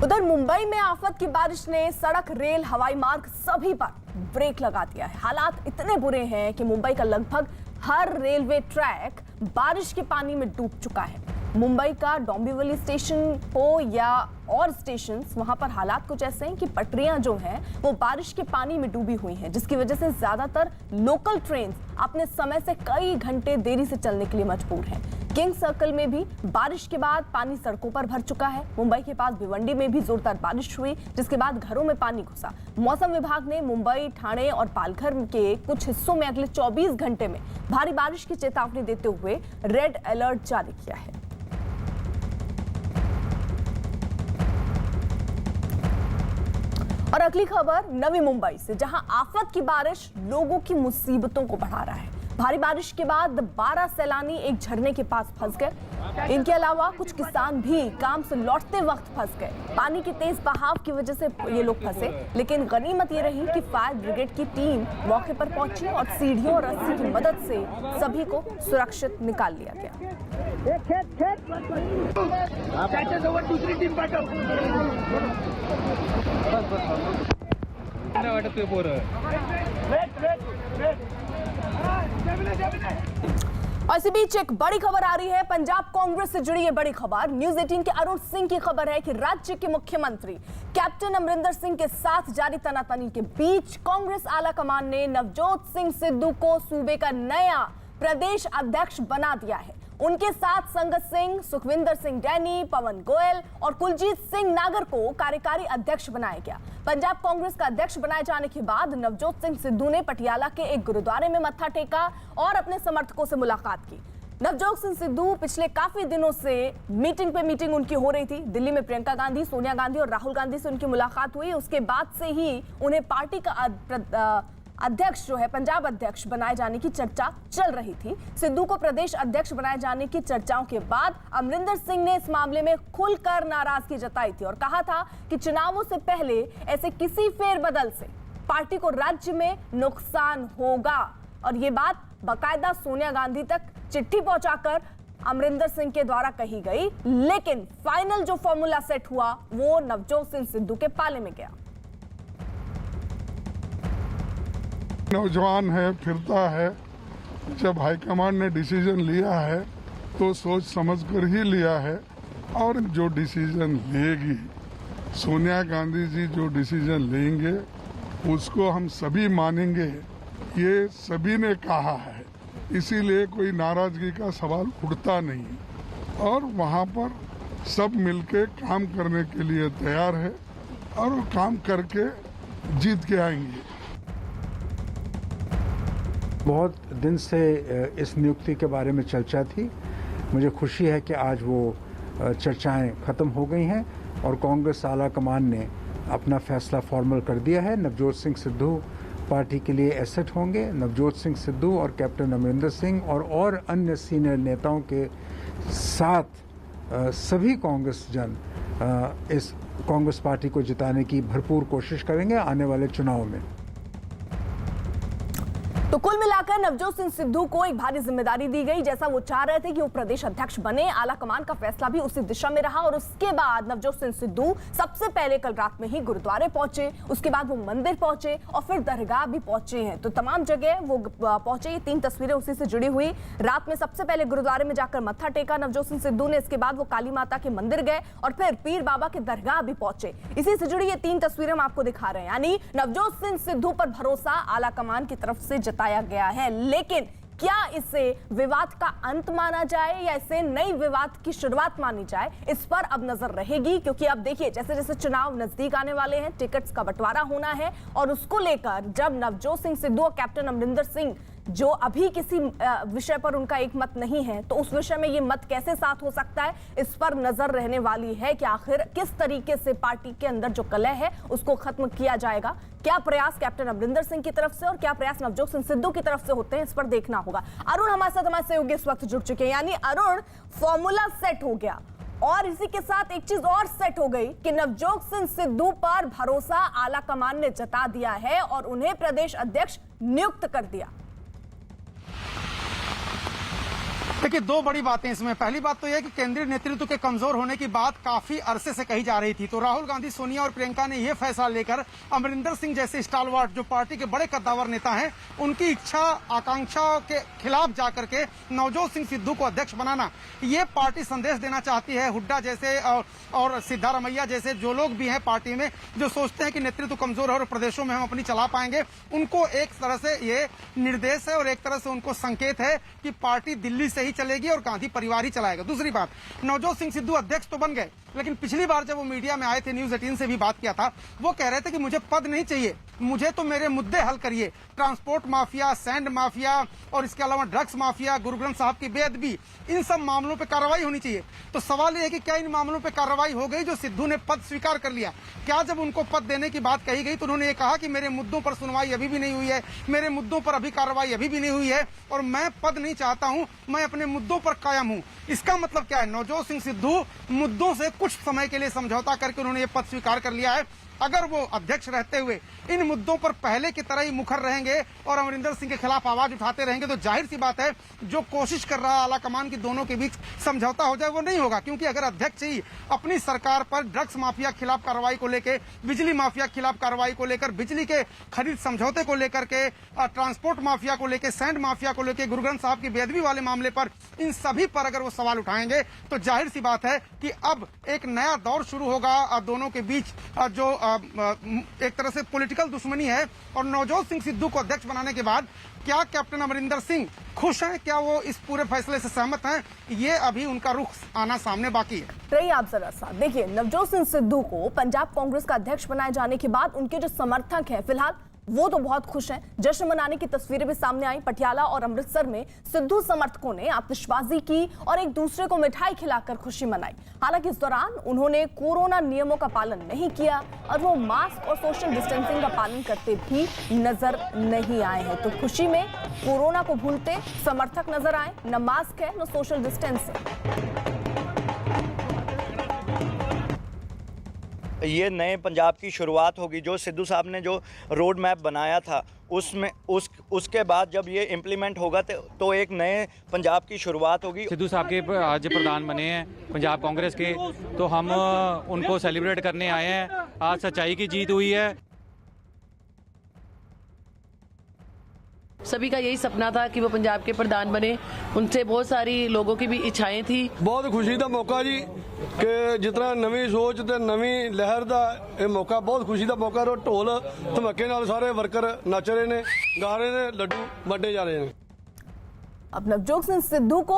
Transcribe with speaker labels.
Speaker 1: उधर मुंबई में आफत की बारिश ने सड़क, रेल, हवाई मार्ग सभी पर ब्रेक लगा दिया है। हालात इतने बुरे हैं कि मुंबई का लगभग हर रेलवे ट्रैक बारिश के पानी में डूब चुका है। मुंबई का डोंबिवली स्टेशन हो या और स्टेशन, वहां पर हालात कुछ ऐसे हैं कि पटरियां जो हैं वो बारिश के पानी में डूबी हुई हैं, जिसकी वजह से ज्यादातर लोकल ट्रेन अपने समय से कई घंटे देरी से चलने के लिए मजबूर हैं। किंग सर्कल में भी बारिश के बाद पानी सड़कों पर भर चुका है। मुंबई के पास भिवंडी में भी जोरदार बारिश हुई, जिसके बाद घरों में पानी घुसा। मौसम विभाग ने मुंबई, ठाणे और पालघर के कुछ हिस्सों में अगले 24 घंटे में भारी बारिश की चेतावनी देते हुए रेड अलर्ट जारी किया है। और अगली खबर नवी मुंबई से, जहां आफत की बारिश लोगों की मुसीबतों को बढ़ा रहा है। भारी बारिश के बाद 12 सैलानी एक झरने के पास फंस गए। इनके अलावा कुछ किसान भी काम से लौटते वक्त फंस गए। पानी के तेज बहाव की वजह से ये लोग फंसे, लेकिन गनीमत ये रही कि फायर ब्रिगेड की टीम मौके पर पहुंची और सीढ़ियों और रस्सी की मदद से सभी को सुरक्षित निकाल लिया गया। और इसी बीच एक बड़ी खबर आ रही है, पंजाब कांग्रेस से जुड़ी ये बड़ी खबर। न्यूज़ 18 के अरुण सिंह की खबर है कि राज्य के मुख्यमंत्री कैप्टन अमरिंदर सिंह के साथ जारी तनातनी के बीच कांग्रेस आलाकमान ने नवजोत सिंह सिद्धू को सूबे का नया प्रदेश अध्यक्ष बना दिया है। उनके साथ संगत सिंह, सुखविंदर सिंह डैनी, पवन गोयल और कुलजीत सिंह नागर को कार्यकारी अध्यक्ष बनाया गया। पंजाब कांग्रेस का अध्यक्ष बनाए जाने के बाद नवजोत सिंह सिद्धू ने पटियाला के एक गुरुद्वारे में मत्था टेका और अपने समर्थकों से मुलाकात की। नवजोत सिंह सिद्धू पिछले काफी दिनों से मीटिंग पे मीटिंग उनकी हो रही थी। दिल्ली में प्रियंका गांधी, सोनिया गांधी और राहुल गांधी से उनकी मुलाकात हुई। उसके बाद से ही उन्हें पार्टी का अध्यक्ष जो है, पंजाब अध्यक्ष बनाए जाने की चर्चा चल रही थी। सिद्धू को प्रदेश अध्यक्ष बनाए जाने की चर्चाओं के बाद अमरिंदर सिंह ने इस मामले में खुलकर नाराजगी जताई थी और कहा था कि चुनावों से पहले ऐसे किसी फेरबदल से पार्टी को राज्य में नुकसान होगा। और ये बात बाकायदा सोनिया गांधी तक चिट्ठी पहुंचाकर अमरिंदर सिंह के द्वारा कही गई, लेकिन फाइनल जो फॉर्मूला सेट हुआ वो नवजोत सिंह सिद्धू के पाले में गया।
Speaker 2: नौजवान है, फिरता है। जब हाईकमांड ने डिसीजन लिया है तो सोच समझ कर ही लिया है, और जो डिसीजन लेगी सोनिया गांधी जी, जो डिसीजन लेंगे उसको हम सभी मानेंगे, ये सभी ने कहा है। इसीलिए कोई नाराजगी का सवाल उठता नहीं और वहाँ पर सब मिलके काम करने के लिए तैयार है और वो काम करके जीत के आएंगे।
Speaker 3: बहुत दिन से इस नियुक्ति के बारे में चर्चा थी। मुझे खुशी है कि आज वो चर्चाएं खत्म हो गई हैं और कांग्रेस आलाकमान ने अपना फैसला फॉर्मल कर दिया है। नवजोत सिंह सिद्धू पार्टी के लिए एसेट होंगे। नवजोत सिंह सिद्धू और कैप्टन अमरिंदर सिंह और अन्य सीनियर नेताओं के साथ सभी कांग्रेस जन इस कांग्रेस पार्टी को जिताने की भरपूर कोशिश करेंगे आने वाले चुनाव में।
Speaker 1: तो कुल मिलाकर नवजोत सिंह सिद्धू को एक भारी जिम्मेदारी दी गई। जैसा वो चाह रहे थे कि वो प्रदेश अध्यक्ष बने, आलाकमान का फैसला भी उसी दिशा में रहा। और उसके बाद नवजोत सिंह सिद्धू सबसे पहले कल रात में ही गुरुद्वारे पहुंचे, उसके बाद वो मंदिर पहुंचे और फिर दरगाह भी पहुंचे हैं। तो तमाम जगह वो पहुंचे। ये 3 तस्वीरें उसी से जुड़ी हुई। रात में सबसे पहले गुरुद्वारे में जाकर मत्था टेका नवजोत सिंह सिद्धू ने। इसके बाद वो काली माता के मंदिर गए और फिर पीर बाबा के दरगाह भी पहुंचे। इसी से जुड़ी ये 3 तस्वीरें हम आपको दिखा रहे हैं। यानी नवजोत सिंह सिद्धू पर भरोसा आलाकमान की तरफ से जताया गया है, लेकिन क्या इसे विवाद का अंत माना जाए या इसे नई विवाद की शुरुआत मानी जाए, इस पर अब नजर रहेगी। क्योंकि अब देखिए, जैसे जैसे चुनाव नजदीक आने वाले हैं, टिकट्स का बंटवारा होना है और उसको लेकर जब नवजोत सिंह सिद्धू और कैप्टन अमरिंदर सिंह, जो अभी किसी विषय पर उनका एक मत नहीं है, तो उस विषय में ये मत कैसे साथ हो सकता है, इस पर नजर रहने वाली है कि आखिर किस तरीके से पार्टी के अंदर जो कलह है उसको खत्म किया जाएगा। क्या प्रयास कैप्टन अमरिंदर सिंह की तरफ से और क्या प्रयास नवजोत सिंह सिद्धू की तरफ से होते हैं, इस पर देखना होगा। अरुण हमारे साथ, हमारे सहयोगी इस वक्त जुड़ चुके हैं। यानी अरुण, फॉर्मूला सेट हो गया और इसी के साथ एक चीज और सेट हो गई कि नवजोत सिंह सिद्धू पर भरोसा आलाकमान ने जता दिया है और उन्हें प्रदेश अध्यक्ष नियुक्त कर दिया।
Speaker 4: देखिए, दो बड़ी बातें इसमें। पहली बात तो यह कि केंद्रीय नेतृत्व के कमजोर होने की बात काफी अरसे से कही जा रही थी। तो राहुल गांधी, सोनिया और प्रियंका ने यह फैसला लेकर अमरिंदर सिंह जैसे स्टालवार्ट जो पार्टी के बड़े कद्दावर नेता हैं, उनकी इच्छा आकांक्षाओं के खिलाफ जाकर के नवजोत सिंह सिद्धू को अध्यक्ष बनाना, ये पार्टी संदेश देना चाहती है। हुड्डा जैसे और सिद्धारमैया जैसे जो लोग भी हैं पार्टी में, जो सोचते हैं कि नेतृत्व कमजोर है और प्रदेशों में हम अपनी चला पाएंगे, उनको एक तरह से ये निर्देश है और एक तरह से उनको संकेत है कि पार्टी दिल्ली से ही चलेगी और गांधी परिवार ही चलाएगा। दूसरी बात, नवजोत सिंह सिद्धू अध्यक्ष तो बन गए, लेकिन पिछली बार जब वो मीडिया में आए थे, न्यूज 18 से भी बात किया था, वो कह रहे थे कि मुझे पद नहीं चाहिए, मुझे तो मेरे मुद्दे हल करिए। ट्रांसपोर्ट माफिया, सैंड माफिया और इसके अलावा ड्रग्स माफिया, गुरु ग्रंथ साहब की बेअदबी, इन सब मामलों पे कार्रवाई होनी चाहिए। तो सवाल यह है कि क्या इन मामलों पे कार्रवाई हो गई जो सिद्धू ने पद स्वीकार कर लिया? क्या जब उनको पद देने की बात कही गई तो उन्होंने ये कहा कि मेरे मुद्दों पर सुनवाई अभी भी नहीं हुई है, मेरे मुद्दों पर अभी कार्रवाई अभी भी नहीं हुई है और मैं पद नहीं चाहता हूं, मैं अपने मुद्दों पर कायम हूं। इसका मतलब क्या है? नवजोत सिंह सिद्धू मुद्दों से कुछ समय के लिए समझौता करके उन्होंने ये पद स्वीकार कर लिया है। अगर वो अध्यक्ष रहते हुए इन मुद्दों पर पहले की तरह ही मुखर रहेंगे और अमरिंदर सिंह के खिलाफ आवाज उठाते रहेंगे, तो जाहिर सी बात है जो कोशिश कर रहा आला कमान की दोनों के बीच समझौता हो जाए वो नहीं होगा। क्योंकि अगर अध्यक्ष ही अपनी सरकार पर ड्रग्स माफिया खिलाफ कार्रवाई को लेकर, बिजली माफिया खिलाफ कार्रवाई को लेकर, बिजली के खरीद समझौते को लेकर के, ट्रांसपोर्ट माफिया को लेकर, सैंड माफिया को लेकर, गुरु ग्रंथ साहब की बेअदबी वाले मामले पर, इन सभी पर अगर वो सवाल उठाएंगे तो जाहिर सी बात है कि अब एक नया दौर शुरू होगा दोनों के बीच, जो एक तरह से पॉलिटिकल दुश्मनी है। और नवजोत सिंह सिद्धू को अध्यक्ष बनाने के बाद क्या कैप्टन अमरिंदर सिंह खुश हैं? क्या वो इस पूरे फैसले से सहमत हैं? ये अभी उनका रुख आना सामने बाकी है।
Speaker 1: रही आप जरा सा देखिए, नवजोत सिंह सिद्धू को पंजाब कांग्रेस का अध्यक्ष बनाए जाने के बाद उनके जो समर्थक हैं फिलहाल वो तो बहुत खुश हैं। जश्न मनाने की तस्वीरें भी सामने आई। पटियाला और अमृतसर में सिद्धू समर्थकों ने आतिशबाजी की और एक दूसरे को मिठाई खिलाकर खुशी मनाई। हालांकि इस दौरान उन्होंने कोरोना नियमों का पालन नहीं किया और वो मास्क और सोशल डिस्टेंसिंग का पालन करते भी नजर नहीं आए हैं। तो खुशी में कोरोना को भूलते समर्थक नजर आए। न मास्क है न सोशल डिस्टेंसिंग।
Speaker 5: ये नए पंजाब की शुरुआत होगी। जो सिद्धू साहब ने जो रोड मैप बनाया था उसमें उसके बाद जब ये इम्प्लीमेंट होगा तो एक नए पंजाब की शुरुआत होगी।
Speaker 6: सिद्धू साहब के आज प्रधान बने हैं पंजाब कांग्रेस के, तो हम उनको सेलिब्रेट करने आए हैं। आज सच्चाई की जीत हुई है।
Speaker 7: सभी का यही सपना था कि वो पंजाब के प्रधान बने। उनसे बहुत सारी लोगों की भी इच्छाएं थी।
Speaker 8: बहुत खुशी का मौका जी कि जितना नवी सोच ते नवी लहर का ये मौका, बहुत खुशी का मौका। और ढोल धमाके नाल सारे वर्कर नच रहे ने, गा रहे ने, लड्डू वंडे जा रहे हैं।
Speaker 1: अब नवजोत सिंह सिद्धू को